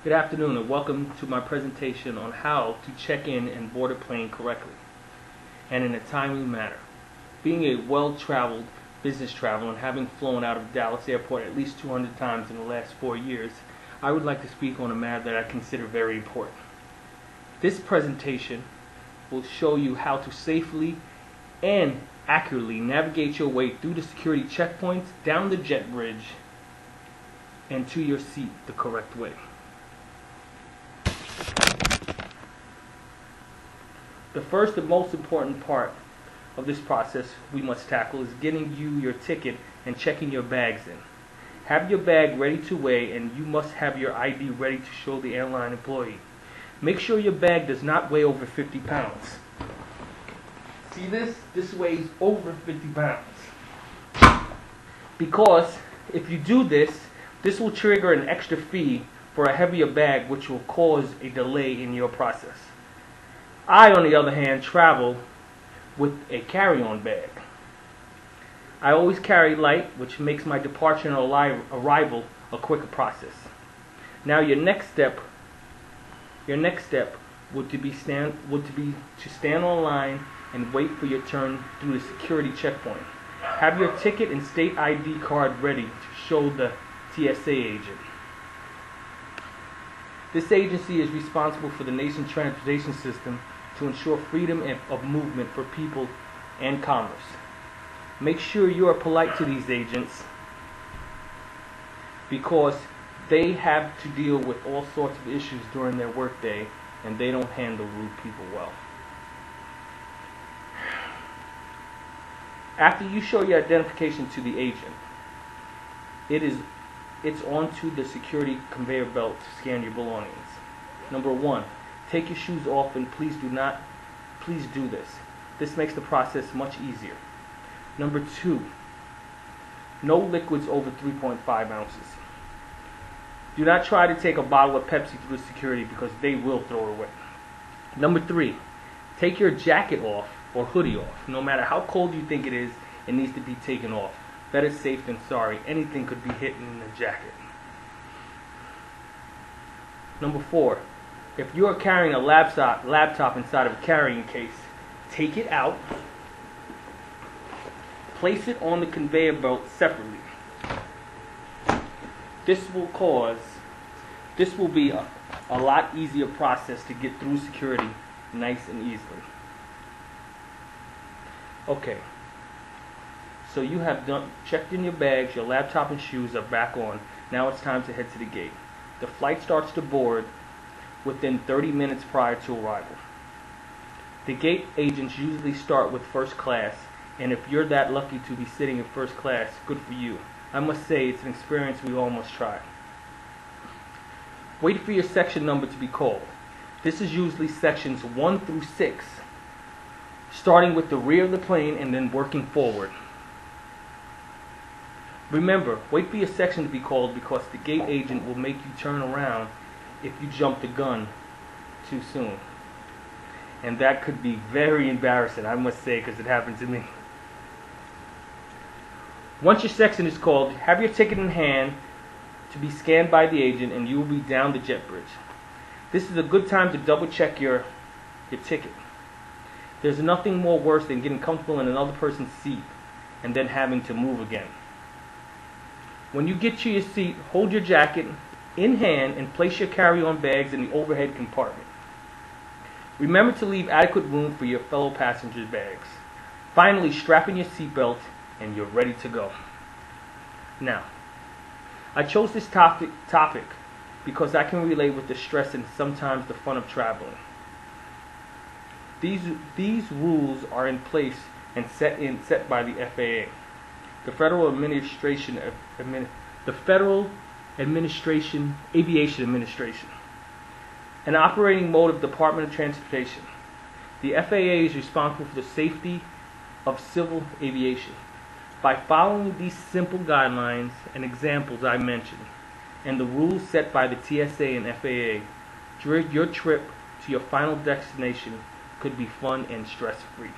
Good afternoon and welcome to my presentation on how to check in and board a plane correctly and in a timely manner. Being a well-traveled business traveler and having flown out of Dallas Airport at least 200 times in the last 4 years, I would like to speak on a matter that I consider very important. This presentation will show you how to safely and accurately navigate your way through the security checkpoints, down the jet bridge, and to your seat the correct way. The first and most important part of this process we must tackle is getting you your ticket and checking your bags in. Have your bag ready to weigh, and you must have your ID ready to show the airline employee. Make sure your bag does not weigh over 50 pounds. See this? This weighs over 50 pounds. Because if you do this, this will trigger an extra fee for a heavier bag, which will cause a delay in your process. I, on the other hand, travel with a carry-on bag. I always carry light, which makes my departure and arrival a quicker process. Now your next step would to be to stand on line and wait for your turn through the security checkpoint. Have your ticket and state ID card ready to show the TSA agent. This agency is responsible for the nation's transportation system to ensure freedom of movement for people and commerce. Make sure you are polite to these agents because they have to deal with all sorts of issues during their workday, and they don't handle rude people well. After you show your identification to the agent, it's onto the security conveyor belt to scan your belongings. Number 1, take your shoes off, and please do this. This makes the process much easier. Number 2, no liquids over 3.5 ounces. Do not try to take a bottle of Pepsi through the security because they will throw it away. Number 3, take your jacket off or hoodie off. No matter how cold you think it is, it needs to be taken off. Better safe than sorry. Anything could be hidden in the jacket. Number 4, if you are carrying a laptop inside of a carrying case, take it out, place it on the conveyor belt separately. This will be a lot easier process to get through security nice and easily. Okay, so you have checked in your bags, your laptop and shoes are back on. Now it's time to head to the gate. The flight starts to board within 30 minutes prior to arrival. The gate agents usually start with first class, and if you're that lucky to be sitting in first class, good for you. I must say it's an experience we all must try. Wait for your section number to be called. This is usually sections 1 through 6, starting with the rear of the plane and then working forward. Remember, wait for your section to be called because the gate agent will make you turn around if you jump the gun too soon. And that could be very embarrassing, I must say, because it happened to me. Once your section is called, have your ticket in hand to be scanned by the agent, and you will be down the jet bridge. This is a good time to double check your ticket. There's nothing more worse than getting comfortable in another person's seat and then having to move again. When you get to your seat, hold your jacket in hand and place your carry-on bags in the overhead compartment. Remember to leave adequate room for your fellow passengers' bags. Finally, strap in your seatbelt and you're ready to go. Now, I chose this topic because I can relate with the stress and sometimes the fun of traveling. These rules are in place and set by the FAA, the Federal Aviation Administration, an operating mode of Department of Transportation. The FAA is responsible for the safety of civil aviation. By following these simple guidelines and examples I mentioned, and the rules set by the TSA and FAA, your trip to your final destination could be fun and stress-free.